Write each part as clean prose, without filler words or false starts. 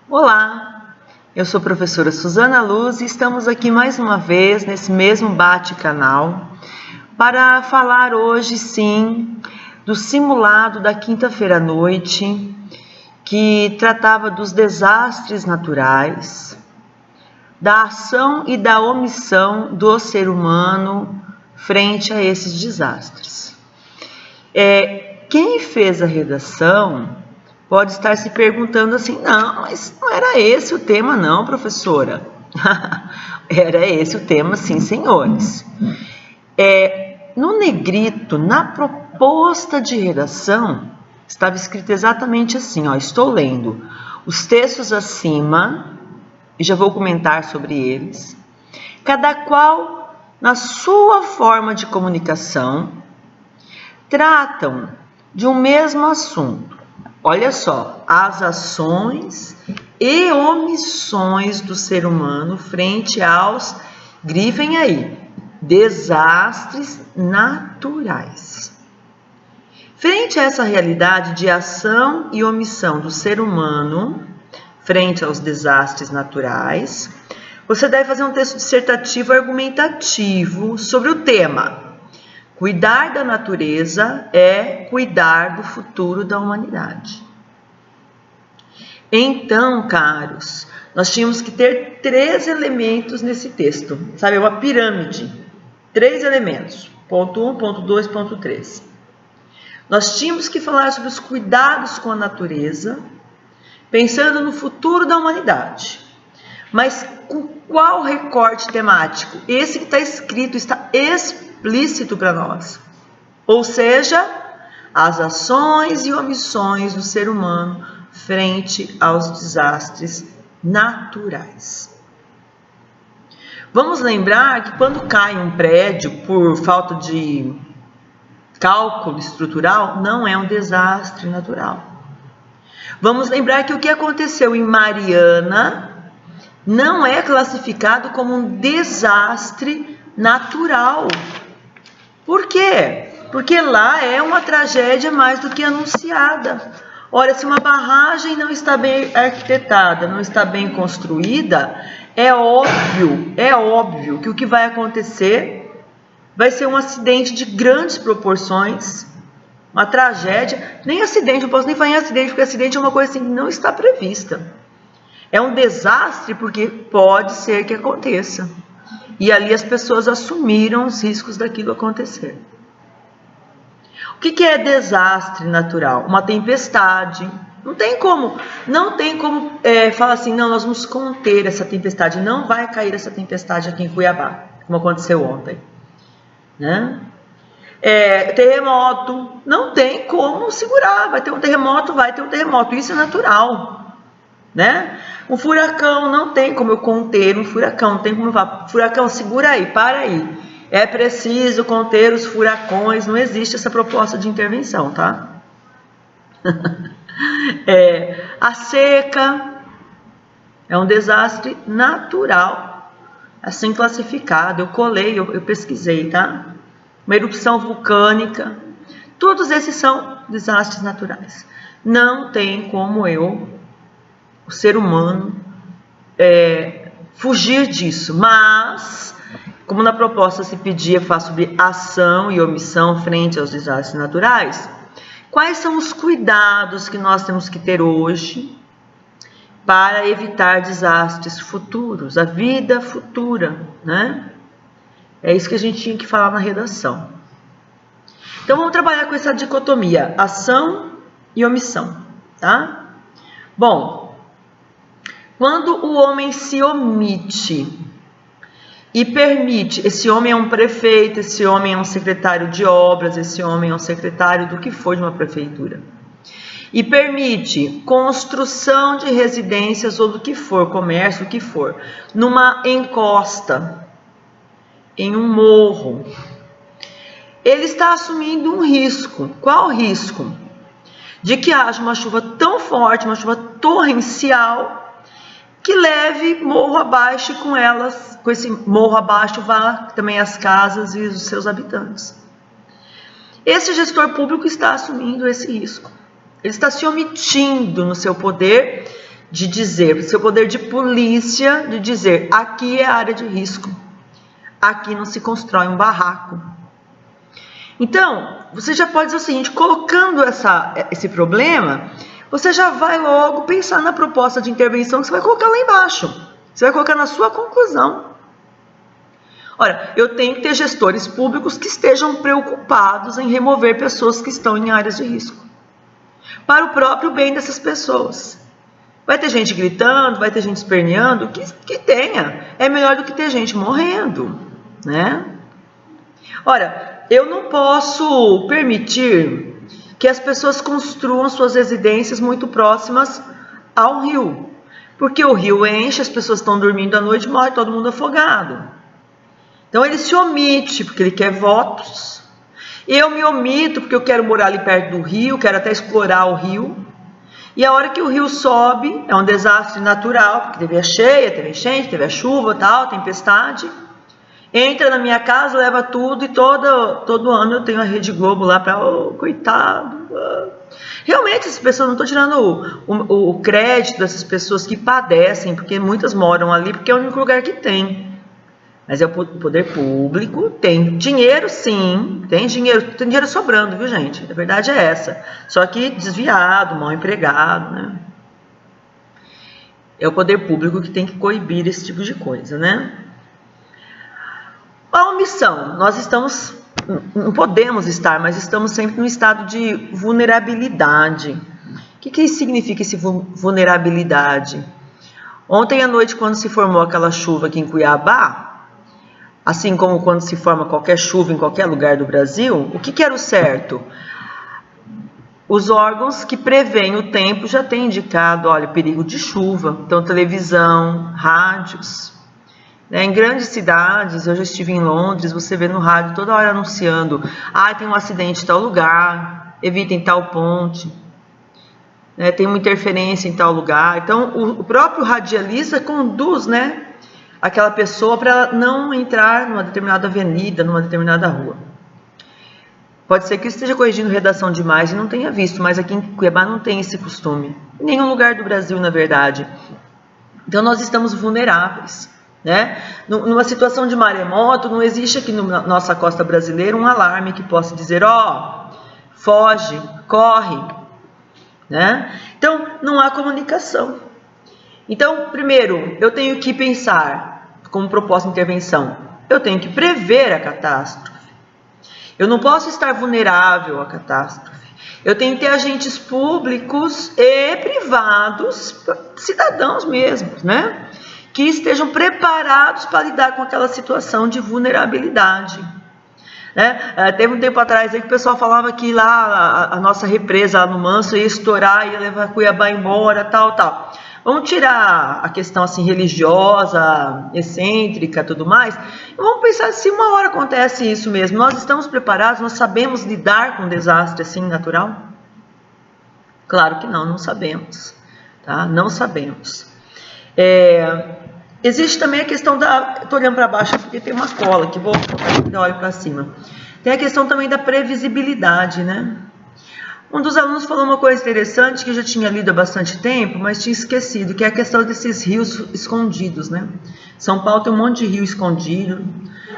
Olá, eu sou a professora Suzana Luz e estamos aqui mais uma vez nesse mesmo bate-canal para falar hoje sim do simulado da quinta-feira à noite que tratava dos desastres naturais, da ação e da omissão do ser humano frente a esses desastres. Quem fez a redação pode estar se perguntando assim, não, mas não era esse o tema não, professora. Era esse o tema, sim, senhores. No negrito, na proposta de redação, estava escrito exatamente assim, estou lendo os textos acima, e já vou comentar sobre eles, cada qual, na sua forma de comunicação, tratam de um mesmo assunto. Olha só, as ações e omissões do ser humano frente aos, grifem aí, desastres naturais. Frente a essa realidade de ação e omissão do ser humano frente aos desastres naturais, você deve fazer um texto dissertativo argumentativo sobre o tema. Cuidar da natureza é cuidar do futuro da humanidade. Então, caros, nós tínhamos que ter 3 elementos nesse texto. Sabe, uma pirâmide. 3 elementos. Ponto 1, ponto 2, ponto 3. Nós tínhamos que falar sobre os cuidados com a natureza, pensando no futuro da humanidade. Mas com qual recorte temático? Esse que está escrito, está explícito para nós. Ou seja, as ações e omissões do ser humano frente aos desastres naturais. Vamos lembrar que quando cai um prédio por falta de cálculo estrutural, não é um desastre natural. Vamos lembrar que o que aconteceu em Mariana não é classificado como um desastre natural. Por quê? Porque lá é uma tragédia mais do que anunciada. Ora, se uma barragem não está bem arquitetada, não está bem construída, é óbvio que o que vai acontecer vai ser um acidente de grandes proporções, uma tragédia. Nem acidente, não posso nem falar em acidente, porque acidente é uma coisa assim que não está prevista. É um desastre porque pode ser que aconteça. E ali as pessoas assumiram os riscos daquilo acontecer. O que é desastre natural? Uma tempestade. Não tem como falar assim, não, nós vamos conter essa tempestade. Não vai cair essa tempestade aqui em Cuiabá, como aconteceu ontem. Né? Terremoto. Não tem como segurar. Vai ter um terremoto, Isso é natural. Né? Um furacão, não tem como eu conter um furacão, não tem como eu falar, furacão, segura aí, para aí. É preciso conter os furacões, não existe essa proposta de intervenção, tá? A seca é um desastre natural, assim classificado, eu colei, eu pesquisei, tá? Uma erupção vulcânica, todos esses são desastres naturais. Não tem como o ser humano, fugir disso, mas, como na proposta se pedia falar sobre ação e omissão frente aos desastres naturais, quais são os cuidados que nós temos que ter hoje para evitar desastres futuros, a vida futura, né? É isso que a gente tinha que falar na redação. Então, vamos trabalhar com essa dicotomia, ação e omissão, tá? Bom, quando o homem se omite e permite, esse homem é um prefeito, esse homem é um secretário de obras, esse homem é um secretário do que for de uma prefeitura, e permite construção de residências ou do que for, comércio, o que for, numa encosta, em um morro, ele está assumindo um risco. Qual risco? De que haja uma chuva tão forte, uma chuva torrencial, que leve morro abaixo e com esse morro abaixo vá também as casas e os seus habitantes. Esse gestor público está assumindo esse risco. Ele está se omitindo no seu poder de dizer, seu poder de polícia, de dizer, aqui é área de risco, aqui não se constrói um barraco. Então, você já pode dizer o seguinte, colocando esse problema, você já vai logo pensar na proposta de intervenção que você vai colocar lá embaixo. Você vai colocar na sua conclusão. Ora, eu tenho que ter gestores públicos que estejam preocupados em remover pessoas que estão em áreas de risco, para o próprio bem dessas pessoas. Vai ter gente gritando, vai ter gente esperneando, que tenha. É melhor do que ter gente morrendo, né? Ora, eu não posso permitir que as pessoas construam suas residências muito próximas ao rio, porque o rio enche, as pessoas estão dormindo à noite, morre todo mundo afogado. Então ele se omite porque ele quer votos. Eu me omito porque eu quero morar ali perto do rio, quero até explorar o rio. E a hora que o rio sobe, é um desastre natural, porque teve a cheia, teve a enchente, teve a chuva, tal, tempestade. Entra na minha casa, leva tudo e todo ano eu tenho a Rede Globo lá para, coitado. Realmente, essas pessoas, não estou tirando o crédito dessas pessoas que padecem, porque muitas moram ali, porque é o único lugar que tem. Mas é o poder público, tem dinheiro sim, tem dinheiro sobrando, viu gente? A verdade é essa. Só que desviado, mal empregado, né? É o poder público que tem que coibir esse tipo de coisa, né? A omissão, não podemos estar, mas estamos sempre num estado de vulnerabilidade. O que significa esse vulnerabilidade? Ontem à noite, quando se formou aquela chuva aqui em Cuiabá, assim como quando se forma qualquer chuva em qualquer lugar do Brasil, o que era o certo? Os órgãos que preveem o tempo já têm indicado, olha, perigo de chuva. Então, televisão, rádios. Em grandes cidades, eu já estive em Londres, você vê no rádio toda hora anunciando, tem um acidente em tal lugar, evitem tal ponte, tem uma interferência em tal lugar. Então, o próprio radialista conduz, aquela pessoa para não entrar numa determinada avenida, numa determinada rua. Pode ser que eu esteja corrigindo redação demais e não tenha visto, mas aqui em Cuiabá não tem esse costume. Em nenhum lugar do Brasil, na verdade. Então, nós estamos vulneráveis. Numa situação de maremoto, não existe aqui na nossa costa brasileira um alarme que possa dizer, foge, corre. Então, não há comunicação. Então, primeiro, eu tenho que pensar, como proposta de intervenção, eu tenho que prever a catástrofe. Eu não posso estar vulnerável à catástrofe. Eu tenho que ter agentes públicos e privados, cidadãos mesmos, que estejam preparados para lidar com aquela situação de vulnerabilidade. Teve um tempo atrás aí que o pessoal falava que lá a nossa represa lá no Manso ia estourar, ia levar Cuiabá embora, tal. Vamos tirar a questão assim religiosa, excêntrica, tudo mais, e vamos pensar se uma hora acontece isso mesmo. Nós estamos preparados, nós sabemos lidar com um desastre assim natural? Claro que não sabemos, tá? Não sabemos. Existe também a questão estou olhando para baixo porque tem uma cola que vou olhar para cima. Tem a questão também da previsibilidade, Um dos alunos falou uma coisa interessante que eu já tinha lido há bastante tempo, mas tinha esquecido, que é a questão desses rios escondidos, São Paulo tem um monte de rio escondido.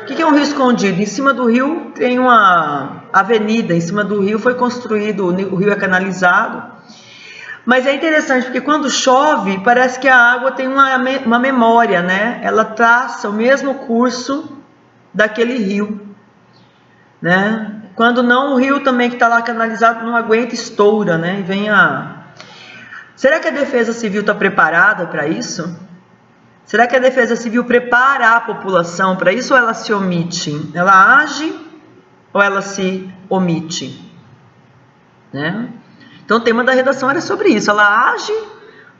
O que é um rio escondido? Em cima do rio tem uma avenida, em cima do rio foi construído, o rio é canalizado. Mas é interessante porque quando chove, parece que a água tem uma memória, Ela traça o mesmo curso daquele rio, Quando não, o rio também que está lá canalizado não aguenta, estoura, E vem Será que a Defesa Civil está preparada para isso? Será que a Defesa Civil prepara a população para isso ou ela se omite? Ela age ou ela se omite? Então, o tema da redação era sobre isso. Ela age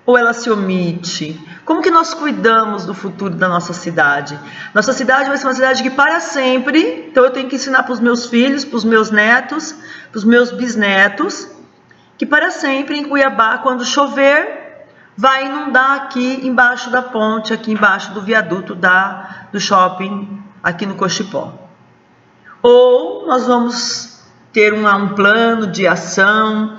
ou ela se omite? Como que nós cuidamos do futuro da nossa cidade? Nossa cidade vai ser uma cidade que para sempre, então eu tenho que ensinar para os meus filhos, para os meus netos, para os meus bisnetos, que para sempre em Cuiabá, quando chover, vai inundar aqui embaixo da ponte, aqui embaixo do viaduto do shopping, aqui no Cochipó. Ou nós vamos ter um plano de ação,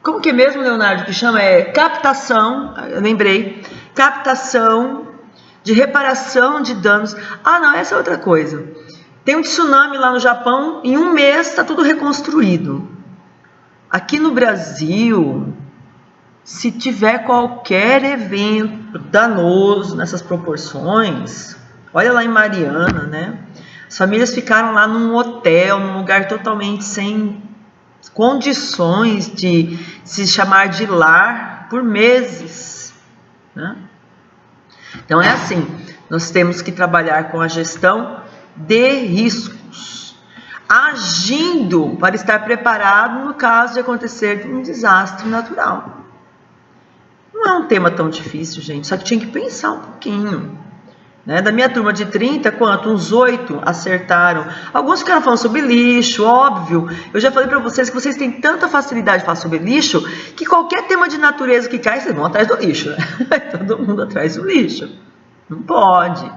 Como que é mesmo, Leonardo, que chama? Captação, eu lembrei, captação de reparação de danos. Ah, não, essa é outra coisa. Tem um tsunami lá no Japão, em um mês está tudo reconstruído. Aqui no Brasil, se tiver qualquer evento danoso nessas proporções, olha lá em Mariana, né? As famílias ficaram lá num hotel, num lugar totalmente sem condições de se chamar de lar por meses, né? Então é assim, nós temos que trabalhar com a gestão de riscos, agindo para estar preparado no caso de acontecer um desastre natural. Não é um tema tão difícil, gente, só que tinha que pensar um pouquinho. Né? Da minha turma de 30, quanto? Uns 8 acertaram. Alguns ficaram falando sobre lixo, óbvio. Eu já falei para vocês que vocês têm tanta facilidade de falar sobre lixo, que qualquer tema de natureza que cai, vocês vão atrás do lixo. Né? Todo mundo atrás do lixo. Não pode.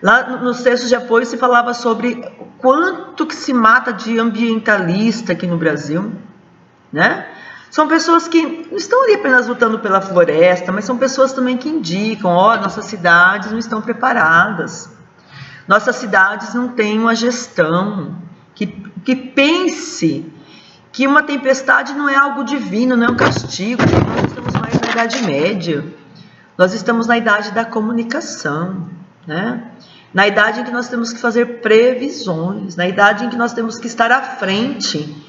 Lá nos textos de apoio se falava sobre quanto que se mata de ambientalista aqui no Brasil, né? São pessoas que não estão ali apenas lutando pela floresta, mas são pessoas também que indicam, nossas cidades não estão preparadas. Nossas cidades não têm uma gestão que pense que uma tempestade não é algo divino, não é um castigo. Nós estamos mais na Idade Média. Nós estamos na idade da comunicação, né? Na idade em que nós temos que fazer previsões, na idade em que nós temos que estar à frente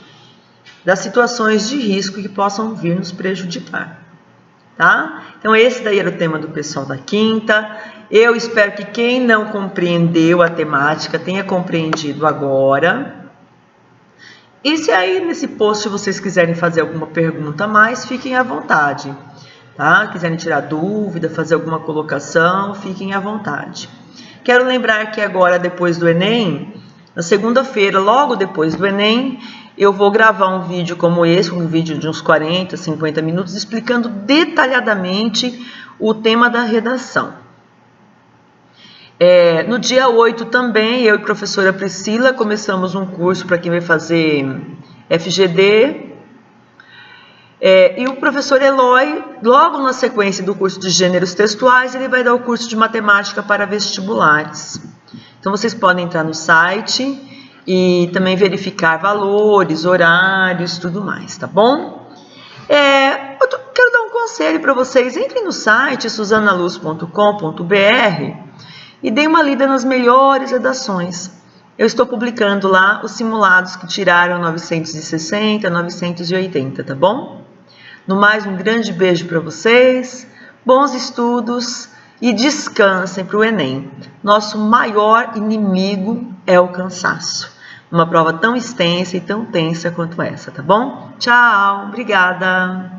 das situações de risco que possam vir nos prejudicar, tá? Então esse daí era o tema do pessoal da quinta. Eu espero que quem não compreendeu a temática tenha compreendido agora. E se aí nesse post vocês quiserem fazer alguma pergunta a mais, fiquem à vontade, tá? Quiserem tirar dúvida, fazer alguma colocação, fiquem à vontade. Quero lembrar que agora, depois do Enem, na segunda-feira, logo depois do Enem, eu vou gravar um vídeo como esse, um vídeo de uns 40, 50 minutos, explicando detalhadamente o tema da redação. No dia 8 também, eu e a professora Priscila começamos um curso para quem vai fazer FGD. E o professor Eloy, logo na sequência do curso de gêneros textuais, ele vai dar o curso de matemática para vestibulares. Então, vocês podem entrar no site e também verificar valores, horários, tudo mais, tá bom? Quero dar um conselho para vocês. Entrem no site suzanaluz.com.br e deem uma lida nas melhores redações. Eu estou publicando lá os simulados que tiraram 960, 980, tá bom? No mais, um grande beijo para vocês, bons estudos e descansem para o Enem. Nosso maior inimigo é o cansaço. Uma prova tão extensa e tão tensa quanto essa, tá bom? Tchau, obrigada!